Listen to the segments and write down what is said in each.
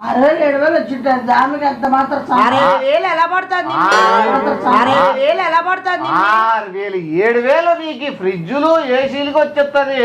67,000 వచ్చింటారు దానికి ఎంత మాత్రం 60,000 ఎలా పడుతుంది 60,000 ఎలా పడుతుంది 6,000 7,000 నీకు ఫ్రిడ్జ్లు ఏసీలకి వచ్చేస్తుంది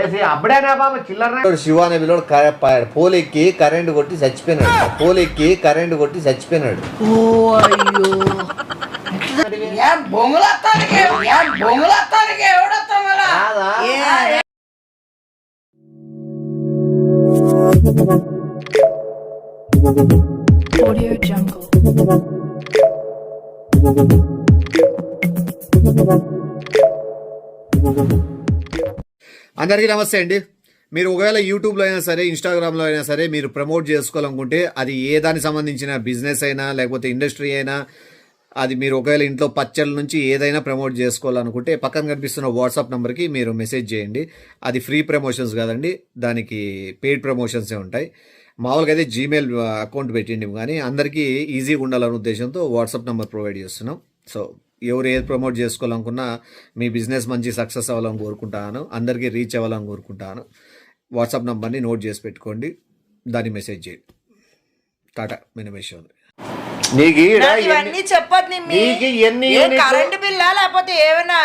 ఏసీ అప్పుడేనా బాబు చిల్లర శివ అనే పిల్లడు పోలెక్కి కరెంట్ కొట్టి చచ్చిపోయినాడు ఓ అయ్యో బొంగులత్తానికి ఎవడొస్తాం Audio Jungle. అందరికీ నమస్తే అండి. మీరు ఒకవేళ యూట్యూబ్లో అయినా సరే ఇన్స్టాగ్రామ్లో అయినా సరే మీరు ప్రమోట్ చేసుకోవాలనుకుంటే అది ఏ దానికి సంబంధించిన బిజినెస్ అయినా లేకపోతే ఇండస్ట్రీ అయినా అది మీరు ఒకవేళ ఇంట్లో పచ్చళ్ళ నుంచి ఏదైనా ప్రమోట్ చేసుకోవాలనుకుంటే పక్కన కనిపిస్తున్న వాట్సాప్ నెంబర్కి మీరు మెసేజ్ చేయండి. అది ఫ్రీ ప్రమోషన్స్ కాదండి, దానికి పెయిడ్ ప్రమోషన్సే ఉంటాయి. మామూలుగా అయితే జీమెయిల్ అకౌంట్ పెట్టిండి, కానీ అందరికీ ఈజీగా ఉండాలనే ఉద్దేశంతో వాట్సాప్ నెంబర్ ప్రొవైడ్ చేస్తున్నాం. సో ఎవరు ఏది ప్రమోట్ చేసుకోవాలనుకున్నా మీ బిజినెస్ మంచి సక్సెస్ అవ్వాలని కోరుకుంటాను, అందరికీ రీచ్ అవ్వాలని కోరుకుంటాను. వాట్సాప్ నెంబర్ని నోట్ చేసి పెట్టుకోండి, దాన్ని మెసేజ్ చేయండి. టాటా మినిమేషన్. ఇవన్నీ చెప్పదు కరెంట్ బిల్లా లేకపోతే ఏమైనా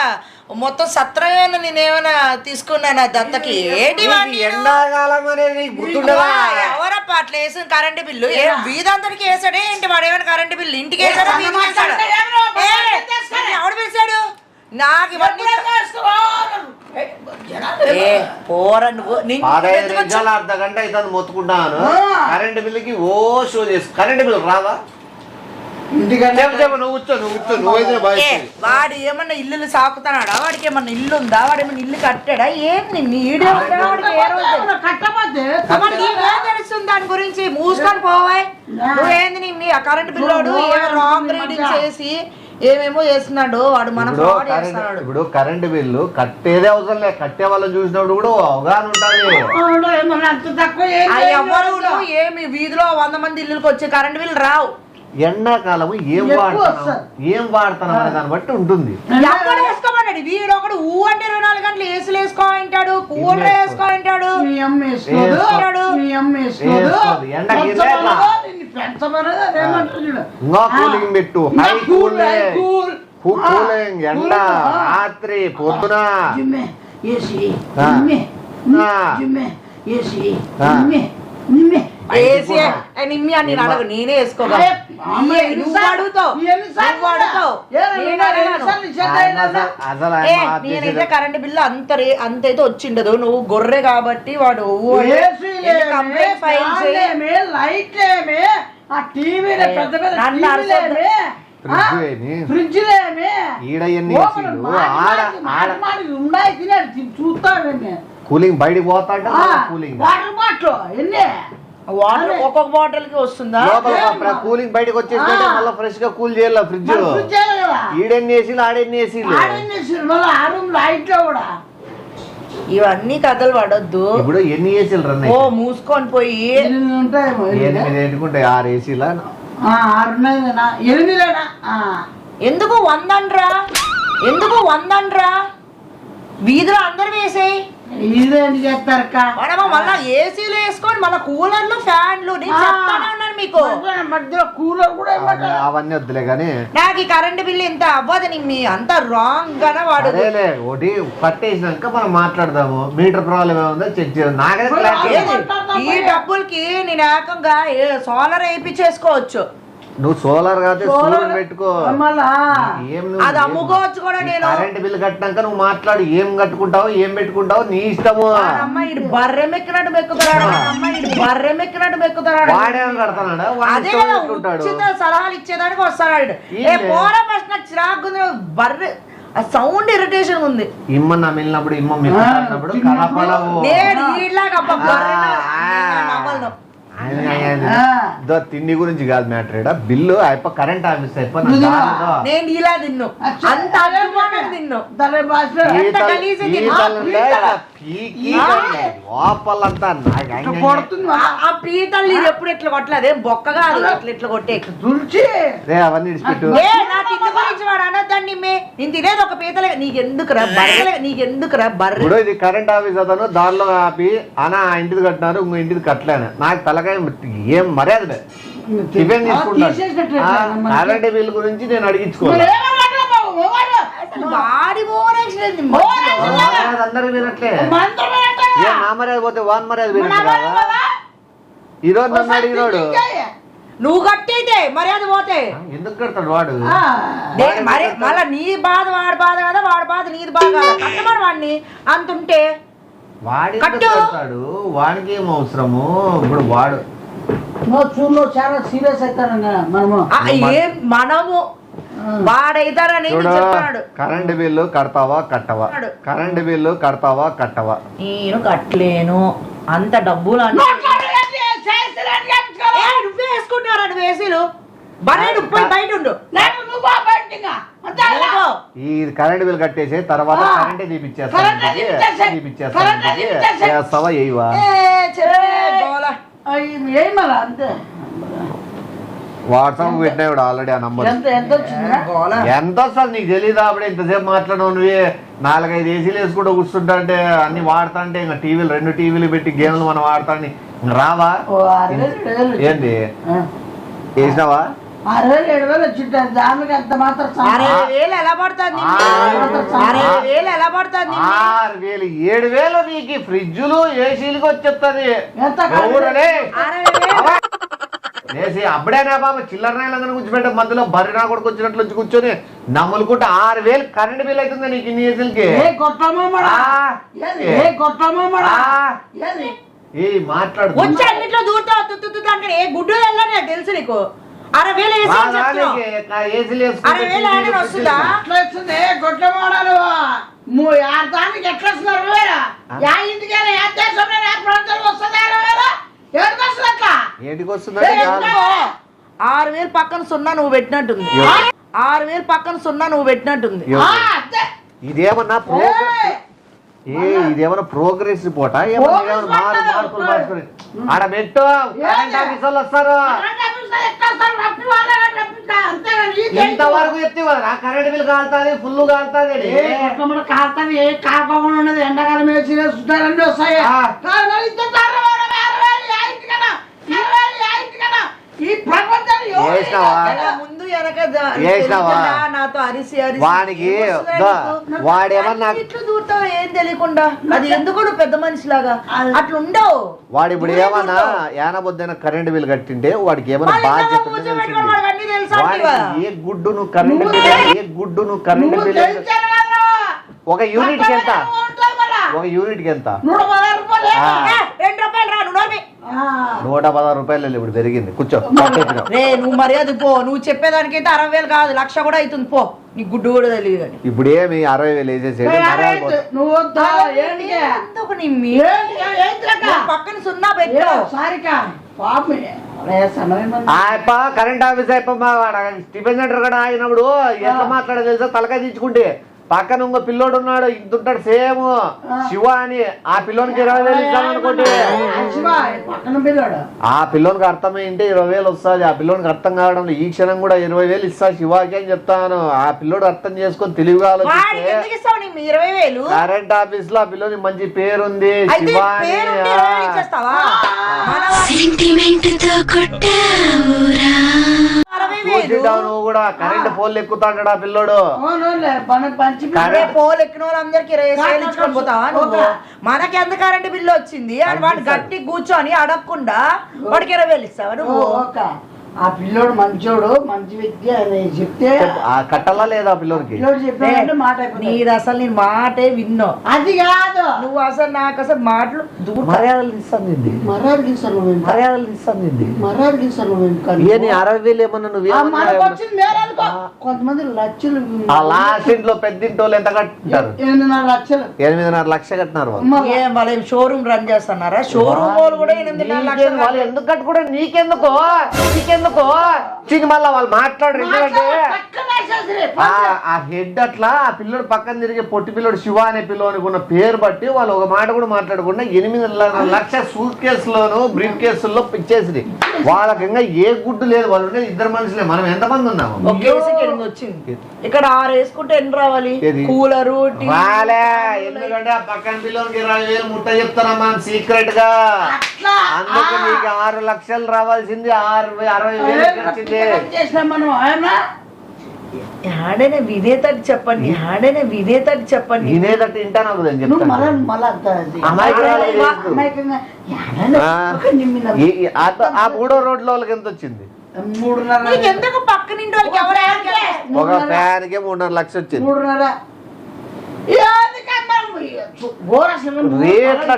మొత్తం సత్రమేమైనా నేనేమైనా తీసుకున్నానా దత్తకి ఏంటి ఎండాకాలం అనేది ఎవరప్ప అట్లా వేసిన కరెంట్ బిల్లు వీధంతరికి వేసాడే ఏంటి వాడు ఏమైనా కరెంట్ బిల్లు ఇంటికి వేసాడా ఎవడు పిలిచాడు నాకు ఇవన్నీ అర్ధ గంట అయితే మొత్తుకుంటాను కరెంట్ బిల్లుకి ఓ షో చేసి కరెంట్ బిల్లు రాదా వాడు ఏమన్నా ఇల్లు సాకుతున్నాడా వాడికి ఏమన్నా ఇల్లు ఉందా వాడు ఏమన్నా ఇల్లు కట్టాడా ఏంది తెలుస్తుంది దాని గురించి మూసుకొని పోవాయి నువ్వేంది నీ ఆ కరెంట్ బిల్లు రాంగ్ రీడింగ్ చేసి ఏమేమో చేస్తున్నాడు వాడు మనం ఇప్పుడు కరెంట్ బిల్లు కట్టేదే అవసరం లేదు, కట్టే వాళ్ళని చూసినప్పుడు కూడా అవగాహన ఉంటుంది. ఏమి వీధిలో 100 మంది ఇల్లుకి వచ్చి కరెంట్ బిల్లు రావు. ఎండాకాలం ఏం వాడుతున్నాం అనే దాన్ని బట్టి ఉంటుంది. ఎక్కడ వేసుకోమన్నాడు వీడు ఒకడు ఊ అంటే 24 గంటలు ఏసులు వేసుకోంటాడు, కూలర్ వేసుకోంటాడు, కూలింగ్ పెట్టు హై కూలింగ్ ఎండ రాత్రి పొద్దున నేనే నేనైతే కరెంట్ బిల్లు అంతైతే వచ్చిండదు. నువ్వు గొర్రె కాబట్టి వాడు కూలింగ్ బయటికి పోతా కూలింగ్ వాటర్ ఒక్కొక్క బాటిల్ కి వస్తుందా కూలింగ్ బయటకు వచ్చేసి మళ్ళీ ఫ్రెష్ గా కూల్ చేయాలి ఫ్రిడ్జ్ ఈడెన్ని ఏసీలు ఆడెన్ని ఏసీలు ఇవన్నీ కథలు పడొద్దు. ఇప్పుడు ఎన్ని ఏసీలు రన్ ఓ మూసుకొని పోయి 8 6 ఏసీలా ఎందుకు 100 అనరా వీధిలో అందరు వేసేయి మళ్ళా ఏసీలు వేసుకొని మళ్ళీ కూలర్లు ఫ్యాన్లు మీకు మధ్యలో కూలర్ కూడా అవన్నీ వద్దులే కానీ నాకు ఈ కరెంట్ బిల్లు ఇంత అవ్వదు నీ అంత రాంగ్ గానే వాడు ఒకటి కట్టేసినాక మనం మాట్లాడదాము. మీటర్ ప్రాబ్లం ఏముందో చెక్ చేద్దాం. ఈ డబ్బులకి నేను ఏకంగా సోలార్ వేయించేసుకోవచ్చు. నువ్వు సోలార్ కాదు పెట్టుకో, అది అమ్ముకోవచ్చు కూడా. నేను కరెంట్ బిల్లు కట్టినాక నువ్వు మాట్లాడు, ఏం కట్టుకుంటావు ఏం పెట్టుకుంటావు నీ ఇష్టము. అమ్మాయి బర్రె మెక్కినట్టు మెక్కుతున్నాడు, వాడేమని కడతాడు, సలహాలు ఇచ్చేదానికి వస్తాడు. పోరా ఫస్ట్ నాకు చిరాకు బర్రె సౌండ్ ఇరిటేషన్ ఉంది. ఇమ్మన్నా వెళ్ళినప్పుడు తిండి గురించి కాదు మ్యాటర్ ఇక్కడ బిల్లు అయిపో కరెంట్ ఆఫీస్ అయిపో నేను ఇలా తిన్ను అంత అభిమానం తిన్ను లోపలంతా ఆ పీతలు నీరు ఎప్పుడు ఎట్లా కొట్టలే అదేం బొక్క కాదు ఎట్లా కొట్టే అవన్నీ విడిచిపెట్టు నా తిండి గురించి వాడు అనొద్దండి నేను తినేది ఒక పీతలే నీకెందుకురా బర్రెలే నీకెందుకురా బర్రె ఇప్పుడు ఇది కరెంట్ ఆఫీస్ అతను దానిలో ఆపి అనా ఇంటిది కట్టినారు ఇంకో ఇంటిది కట్టలేను నాకు తలకాయ ఏం మర్యాద టిఫిన్ తీసుకుంటాను కరెంట్ బిల్ గురించి నేను అడిగించుకోవాలి అందరు వినట్లే నా మర్యాద పోతే వాన్ మర్యాద వినట్లే ఈ రోజు నన్ను అడిగినాడు నువ్వు కట్టయితే మర్యాద పోతే ఎందుకు కడతాడు వాడు మళ్ళా నీ బాధ వాడి బాధ కదా వాడి బాధ నీది బాధ కదా కట్టమని వాడిని అంతుంటే వాడి కట్టాడు వాడికి ఏం అవసరము ఇప్పుడు వాడు చూడు చాలా సీరియస్ అవుతాను మనము వాడైతారని చెప్పాడు కరెంట్ బిల్లు కడతావా కట్టవా కరెంట్ బిల్లు కడతావా కట్టవా నేను కట్టలేను అంత డబ్బులు నువ్వే వేసుకుంటున్నారా నువ్వు ఏసీలు బయట ఉండు ఈ కరెంట్ బిల్ కట్టేసి తర్వాత కరెంటే తీపిచ్చేస్తావా ఏవా అంతే వాట్సాప్ పెట్టినాడు ఆల్రెడీ ఆ నంబర్ ఎంత వస్తుంది నీకు తెలీదా అప్పుడే ఇంతసేపు మాట్లాడవు నువ్వే 4-5 ఏసీలు వేసుకుంటూ కూర్చుంటా అంటే అన్ని వాడతా అంటే ఇంకా టీవీలు 2 టీవీలు పెట్టి గేమ్లు మనం ఆడతా రావా ఏంది వేసినావా 6,000-7,000 వచ్చింటారు దానికి అంత మాత్రం 6,000 ఎలా పడుతుంది 6,000 ఎలా పడుతుంది 6,000-7,000 నీకు ఫ్రిడ్జ్లు ఏసీలకి వచ్చేస్తుంది వేసి అప్పుడేనా బాబా చిల్లర నాయలందరూ కూర్చోబెట్ట మధ్యలో బర్రెనా కూడా వచ్చినట్లు వచ్చి కూర్చొని నమ్ములుకుంటే 6,000 కరెంట్ బిల్ అవుతుంది నీకు ఇన్ని ఏసీలకి మాట్లాడు వచ్చి అన్నిట్లో దూరుతా ఏ గుడ్డు వెళ్ళని తెలుసు నీకు 6,000 వస్తుందా గొడ్ల మోడాలు దానికి ఎట్లా వస్తున్నారు ఇంటికైనా వస్తుంది 6,000 పక్కన సున్నా నువ్వు పెట్టినట్టుంది 6,000 పక్కన సున్నా నువ్వు పెట్టినట్టుంది ఇదేమన్నా ఇదేమన్నా ప్రోగ్రెస్ రిపోర్టా ఏమన్నా మార్పులు మార్చుకుని ఆడ పెట్టు కరెంట్ ఆఫీస్ వాళ్ళు వస్తారు ఇంతవరకు చెప్తే కరెంట్ బిల్ కాలుతుంది ఫుల్ కాలుతుంది కాకుండా ఉన్నది ఎండాకాలం వేసి చూస్తారని వస్తాయి ఈ ప్రపంచాన్ని ముందు వెనక నాతో అరిసి వాడికి వాడేమన్నా ఇట్లు దూరుతావు ఏం తెలియకుండా అది ఎందుకు పెద్ద మనిషిలాగా అట్లా ఉండవు వాడు ఇప్పుడు ఏమన్నా ఏనబొద్దైన కరెంట్ బిల్ కట్టింటే వాడికి ఏమన్నా బాధ్యత ఏ గుడ్డు నువ్వు కరెంట్ బిల్ ఒక యూనిట్ కి ఎంత ₹116 ఇప్పుడు పెరిగింది కూర్చో నువ్వు మర్యాద పో నువ్వు చెప్పేదానికైతే 60,000 కాదు 1,00,000 కూడా అవుతుంది పో నీ గుడ్డు కూడా తెలియదు కానీ ఇప్పుడు ఏమి 60,000 వేసేసేది పక్కన సున్నా పెట్టు కరెంట్ ఆఫీస్ అయిపోయి టిఫిన్ సెంటర్ కూడా ఆగినప్పుడు ఎంత మాట్లాడో తెలుసా తలకాయ తీర్చుకుంటే పక్కన ఇంకో పిల్లోడు ఉన్నాడు ఇంతుంటాడు సేమ్ శివ అని ఆ పిల్లోనికి 20,000 ఇస్తాను అనుకోండి ఆ పిల్లోనికి అర్థమైంటే 20,000 వస్తుంది ఆ పిల్లోనికి అర్థం కావడం ఈ క్షణం కూడా 20,000 ఇస్తా శివాకి అని చెప్తాను ఆ పిల్లోడు అర్థం చేసుకొని తెలివిగా కరెంట్ ఆఫీస్ లో ఆ పిల్లోని మంచి పేరుంది శివ నువ్వు కూడా కరెంట్ పోల్ ఎక్కుతాడు ఆ పిల్లోడు పోల్ ఎక్కిన వాళ్ళందరికి 20,000 ఇచ్చుకొని పోతావా నువ్వు మనకి ఎంత కరెంట్ బిల్లు వచ్చింది అని వాడు గట్టి కూర్చొని అడగకుండా వాడికి 20,000 ఇస్తావా నువ్వు ఆ పిల్లోడు మంచోడు, మంచి వ్యక్తి అని చెప్తే ఆ కట్టాలా లేదా ఆ పిల్లోనికి? పిల్లోడు చెప్పాడంటే మాట అయిపోతుంది. నీది అసలు నేను మాటే విన్నో. అది కాదు, నువ్వు అసలు నాకు అసలు మాటలు మర్యాదలు ఇస్తాను మర్యాద గీస్తాను నువ్వు, మర్యాదలు ఇస్తాను మర్యాద గీస్తాను నువ్వు. 60,000 ఏమన్నా మనకు వచ్చింది మేరనుకో. కొంతమంది లక్షలు, ఆ లాస్ట్ ఇంట్లో పెద్దింటోళ్ళు ఎంత కట్టారు? 8.5 లక్షలు, 8.5 లక్షలు కట్టినారు వాళ్ళు. ఏం వాళ్ళ షోరూమ్ రన్ చేస్తున్నారా? షోరూమ్ వాళ్ళు కూడా 8.5 లక్షలు. వాళ్ళు ఎందుకు కట్టుకోవడం? నీకెందుకో మళ్ళా వాళ్ళు మాట్లాడరు. ఎందుకంటే ఆ హెడ్ అట్లా ఆ పిల్లడు పక్కన తిరిగే పొట్టి పిల్లడు శివ అనే పిల్లనికి ఉన్న పేరు బట్టి వాళ్ళు ఒక మాట కూడా మాట్లాడకుండా 8.5 లక్షల సూట్ కేసులోను బ్రీఫ్ కేసుల్లో ఇచ్చేసింది. వాళ్ళకి ఇంకా ఏ గుడ్డు లేదు. వాళ్ళు ఉండేది 2 మనుషులే. మనం ఎంతమంది ఉన్నాము? వచ్చింది ఇక్కడ 6 వేసుకుంటే ఎన్ని రావాలి? కూలరు రాలే. ఎందుకంటే ఆ పక్కన పిల్లలకి 20,000 ముట్ట చెప్తున్నాం మనం సీక్రెట్ గా. అందుకు నీకు 6 లక్షలు రావాల్సింది 60,000 వచ్చింది. ఆడనే వినేతటి చెప్పండి, ఆడనే వినేతటి చెప్పండి. వినేటట్టు వింటాను ఆ 3వ రోడ్లో వాళ్ళకి ఎంత వచ్చింది? 3.5. ఎందుకు పక్కన ఇంటి వాళ్ళకి ఎవరు? ఒక ఫ్యాన్కే 3.5 లక్షలు వచ్చింది. 3.5. రేట్లు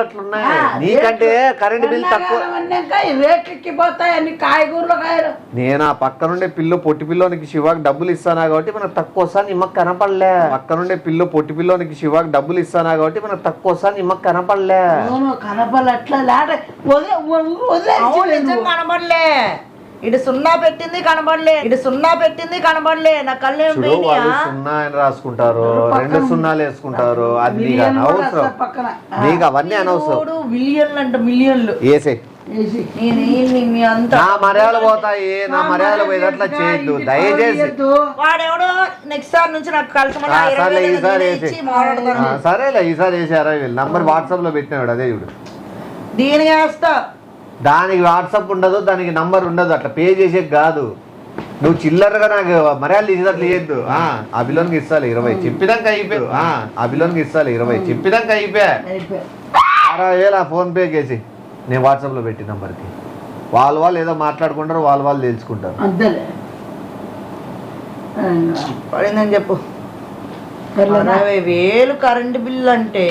అట్లున్నాయి. నీకంటే కరెంట్ బిల్ తక్కువ. రేట్లెక్కిపోతాయి కాయగూరలు కాయలు. నేను ఆ పక్క నుండే పొట్టి పిల్లోనికి శివాకి డబ్బులు ఇస్తానా కాబట్టి మనకు తక్కువ వస్తాను నిమ్మకు కనపడలే. పక్క నుండే పొట్టి పిల్లోనికి శివాకి డబ్బులు ఇస్తానా కాబట్టి మనకు తక్కువ వస్తాను నిమ్మకు కనపడలే. కనపడలే అట్లా కనపడలే. ఇటు 0 పెట్టింది కనబడలే. నా కళ్ళు వాళ్ళు 0 అని రాసుకుంటారు, 2 సున్నాలు వేసుకుంటారు. అది నీకు అనవసరం. నీకు అవన్నీ అనవసరం. మిలియన్లు వేసే నా మర్యాదలు పోతాయి. నా మర్యాదలు పోయేటట్లా చేయొద్దు దయచేసి. వాడెవడో నెక్స్ట్ సార్ నుంచి నాకు కలిసి సరేలే ఈసారి వేసి 60,000 నంబర్ వాట్సాప్ లో పెట్టినాడు. అదే చూడు. దీనికి వేస్తా. దానికి వాట్సాప్ ఉండదు, దానికి నంబర్ ఉండదు. అట్లా పే చేసే కాదు. నువ్వు చిల్లరగా నాకు మర్యాదలు ఇచ్చినట్లు చేయొద్దు. ఆ బిల్లోనికి ఇస్తాలి 20 చెప్పినాక అయిపోయి. ఆ బిల్లోనికి ఇస్తాలి 20 చెప్పినాక అయిపోయా. 60,000 ఫోన్ పే చేసి నేను వాట్సాప్ లో పెట్టి నంబర్కి వాళ్ళు ఏదో మాట్లాడుకుంటారు, వాళ్ళు తెలుసుకుంటారు. పడిందని చెప్పు. 60,000 కరెంట్ బిల్ అంటే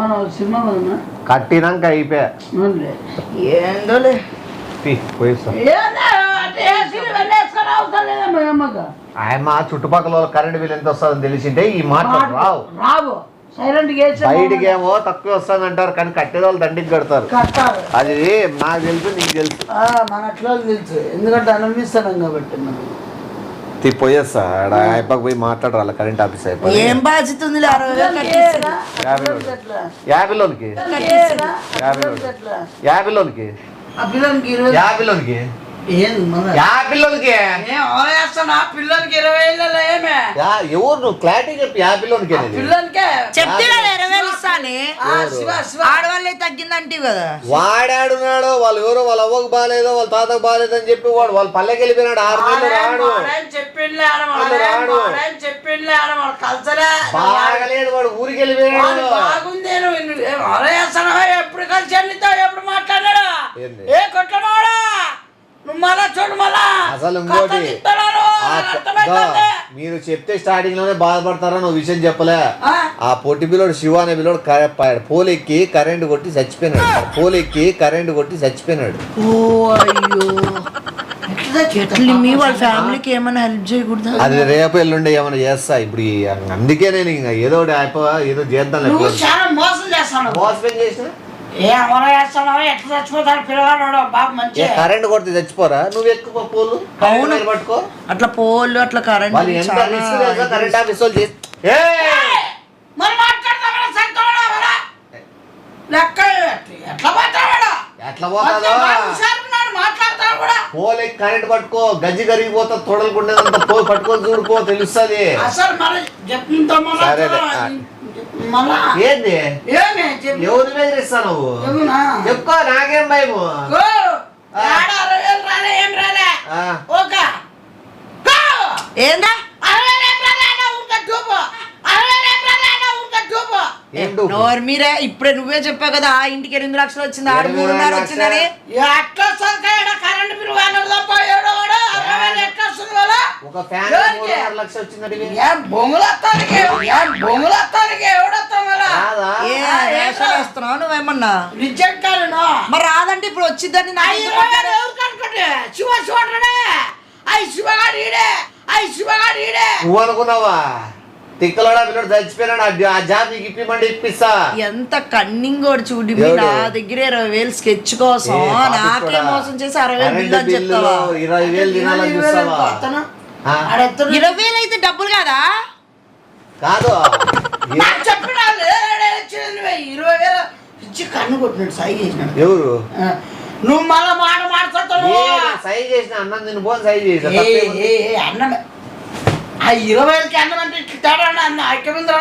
మనం సినిమా కట్టినాక అయిపోయా. ఏందోలే పోయిస్తా. ఆయన చుట్టుపక్కల కరెంట్ బిల్ ఎంత వస్తుందని తెలిసింటే ఈ మాటలు రావు. బయటికి ఏమో తక్కువ వస్తుంది అంటారు, కానీ కట్టేది వాళ్ళు దండికి కడతారు. అది నాకు తెలుసు, నీకు తెలుసు. మనట్లో తెలుసు, ఎందుకంటే అనుభవిస్తాం కాబట్టి. పోయేస్తా అయిపోయి పోయి మాట్లాడాలి కరెంట్ ఆఫీస్ అయిపోయి. ఏం బాధ్యత ఉంది? 50లోనికి 50లోనికి ఎవరు నువ్వు క్లారిటీ చెప్పి 50లోనికి చెప్తే 20,000 ఇస్తానే. ఆడవాళ్ళే తగ్గిందంటే కదా. వాడాడున్నాడు. వాళ్ళు ఎవరో వాళ్ళ అవ్వకు బాగాలేదో వాళ్ళ తాతకు బాగాలేదు అని చెప్పి వాళ్ళు పల్లెకి వెళ్ళిపోయినాడు. 6 నెలలు బాగలేదు. వాడు ఊరికి వెళ్ళిపోయాడు. ఎప్పుడు కలిసి వెళ్తావు, ఎప్పుడు మాట్లాడాడు? ఏ కొట్టమాడా అసలు ఇంకోటి మీరు చెప్తే స్టార్టింగ్ లోనే బాధపడతారా? నువ్వు విషయం చెప్పలే. ఆ పొట్టి పిల్లోడు శివ అనే పిల్లోడు పోలెక్కి కరెంట్ కొట్టి చచ్చిపోయినాడు. వాళ్ళ ఫ్యామిలీకి ఏమైనా హెల్ప్ చేయకూడదు? అది రేపు ఎల్లుండి ఏమైనా చేస్తా. ఇప్పుడు అందుకే నేను ఇంకా ఏదో ఏదో చేద్దాం. మోసం చేసిన కరెంట్ కొడితే చచ్చిపోరా? నువ్వు ఎక్కువ పోలు పట్టుకో. అట్లా పోలు అట్లా కరెంట్ కరెంట్ ఆఫీస్ వాళ్ళు చేసి ఎట్లా పోతాదో పోలే. కరెంట్ పట్టుకో, గజ్జి కరిగిపోతా. తొడలుకుండేదంతా పో పట్టుకొని చూడుకో, తెలుస్తుంది. సరే ఏంది ఎవరు బెదిరిస్తా నువ్వు? చెప్పుకో, నాకేం భయం. ఏందా ఏం డూపు? నోరు మీరే ఇప్పుడే నువ్వే చెప్పావు కదా ఆ ఇంటికి 8 లక్షలు వచ్చింది 3.5 వచ్చిందని. ఎట్లా వస్తుంది కరెంట్ బిల్ తప్ప ఏడో ఎట్లా వస్తుంది కదా ఒక ఫ్యాన్ 3.5 లక్షలు వచ్చిందండి బొంగులత్తానికి ఎవడొస్తాం కదా వేస్తున్నావు నువ్వేమన్నా రిజెక్ట్ కాదు మరి రాదంటే ఇప్పుడు వచ్చిందని నువ్వు అనుకున్నావా తిక్కలోడా పిల్లడు చచ్చిపోయినాడు ఆ జాబ్ నీకు ఇప్పిమంటే ఇప్పిస్తా. ఎంత కన్నింగ్ కూడా చూడి నా దగ్గర 20,000 స్కెచ్ కోసం నాకే మోసం చేసి 60,000 బిల్ అని చెప్తావా? 20,000 తినాలని చూస్తావా? 20,000 అయితే డబ్బులు కాదా? కాదు చెప్పిన 20,000 ఇచ్చి కన్ను కొట్టినట్టు సై చేసినాడు. ఎవరు నువ్వు మళ్ళా మాట మాట్లాడతావు. సై చేసిన అన్నం తిని పోని సై చేసిన అన్నమే ఆ 20,000కి అన్నం అంటే తేడా అన్న ఐక్యమింద్ర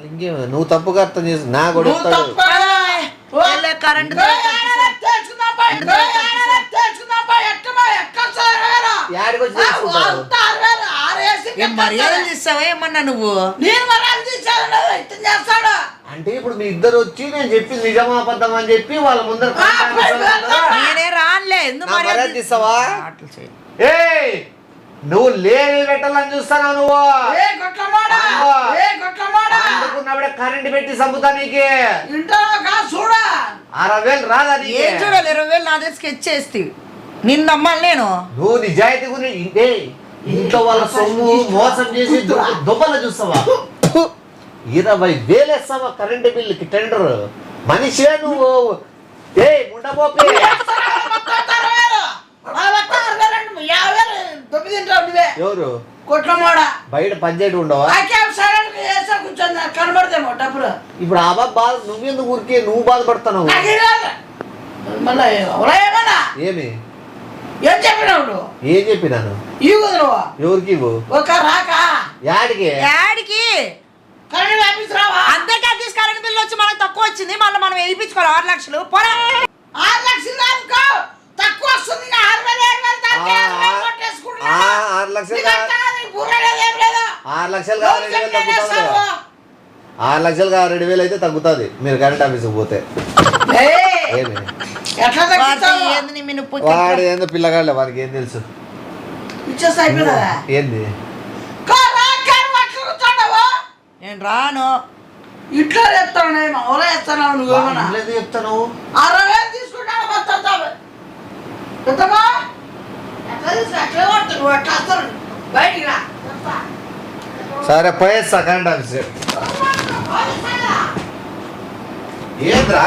ఇంకేం నువ్వు తప్పుగా అర్థం చేసి నా కూడా కరెంట్ మర్యాదలు ఇస్తావా ఏమన్నా నువ్వు? అంటే ఇప్పుడు మీ ఇద్దరు వచ్చి నేను చెప్పింది నిజమా అబద్ధం అని చెప్పి వాళ్ళ ముందర నేనే రానులే మర్యాద ఇస్తావా? ఏ నువ్వు లేవి పెట్టాలని చూస్తానా నువ్వు అనుకున్నప్పుడే కరెంట్ పెట్టి చంపుతా నీకే చూడ 60,000 రాదా ఏం చూడాలి? 20,000 నా దగ్గర స్కెచ్ చేస్తే నిన్ను నమ్మాలి నేను. నువ్వు నిజాయితీ గురించి ఇంట్లో వాళ్ళ సొమ్ము మోసం చేసి దుబ్బలు చూస్తావా? 20,000 వేస్తావా కరెంట్ బిల్లుకి టెండర్? మనిషే నువ్వు ఏ ముండపోపి ఎవరు బయట పనిచేయడం ఉండవా? కనబడతామో డబ్బులు ఇప్పుడు ఆ బాధ నువ్వెందుకు ఊరికే నువ్వు బాధపడుతున్నావు? ఏమి ఏం చెప్పినావు? ఏం చెప్పినాను? ఎవరికి ఇవ్వు? ఒక రాక యాడికి కరెంట్ ఆఫీస్ రావా? అందరికీ అద్దెస్ కరెంట్ బిల్లు వచ్చి మనకు తక్కువ వచ్చింది, మళ్ళీ మనం వేయించుకోవాలి 6 లక్షలు. పోరా 6 లక్షలు దానికో తక్కువ వస్తుంది. 6,000 6 లక్షలు 6 లక్షలు కావాలి 6 లక్షలు కావాలి 2,000 అయితే తగ్గుతుంది మీరు కరెంట్ ఆఫీస్కి పోతే. వాడు ఏందో పిల్లగాళ్ళే వాడికి ఏం తెలుసు ఏంది నేను రాను ఇట్లా చెప్తాను ఓలా చెప్తాను. నువ్వేమన్నా చెప్తాను 60,000 తీసుకుంటాను బయటికి రా. సరే పోయేస్తా కరెంట్ ఆఫీస్. ఏంద్రా